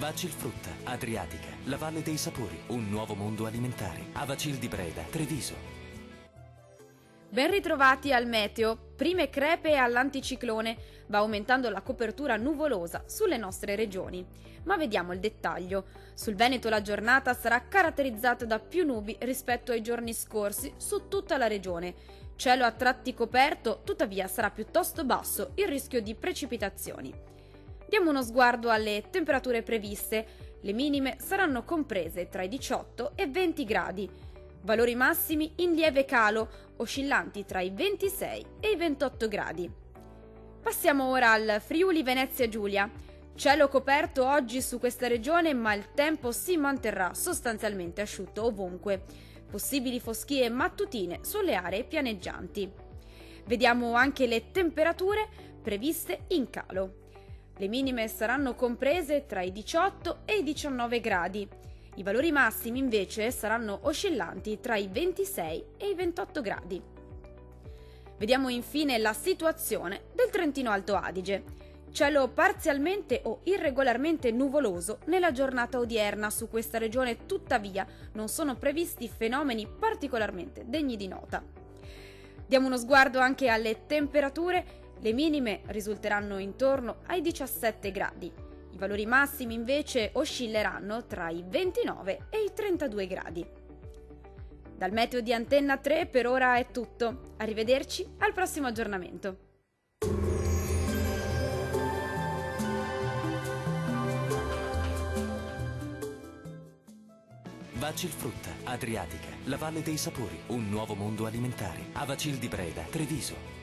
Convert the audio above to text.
Vacil Frutta, Adriatica, la Valle dei Sapori, un nuovo mondo alimentare. Avacil di Breda, Treviso. Ben ritrovati al meteo. Prime crepe all'anticiclone. Va aumentando la copertura nuvolosa sulle nostre regioni. Ma vediamo il dettaglio. Sul Veneto la giornata sarà caratterizzata da più nubi rispetto ai giorni scorsi su tutta la regione. Cielo a tratti coperto, tuttavia sarà piuttosto basso il rischio di precipitazioni. Diamo uno sguardo alle temperature previste. Le minime saranno comprese tra i 18 e 20 gradi. Valori massimi in lieve calo, oscillanti tra i 26 e i 28 gradi. Passiamo ora al Friuli Venezia Giulia. Cielo coperto oggi su questa regione, ma il tempo si manterrà sostanzialmente asciutto ovunque. Possibili foschie mattutine sulle aree pianeggianti. Vediamo anche le temperature previste in calo. Le minime saranno comprese tra i 18 e i 19 gradi. I valori massimi invece saranno oscillanti tra i 26 e i 28 gradi. Vediamo infine la situazione del Trentino Alto Adige. Cielo parzialmente o irregolarmente nuvoloso nella giornata odierna su questa regione, tuttavia non sono previsti fenomeni particolarmente degni di nota. Diamo uno sguardo anche alle temperature. Le minime risulteranno intorno ai 17 gradi. I valori massimi invece oscilleranno tra i 29 e i 32 gradi. Dal meteo di Antenna 3 per ora è tutto. Arrivederci al prossimo aggiornamento. Vacil Frutta, Adriatica, la Valle dei Sapori, un nuovo mondo alimentare. Avacil di Breda, Treviso.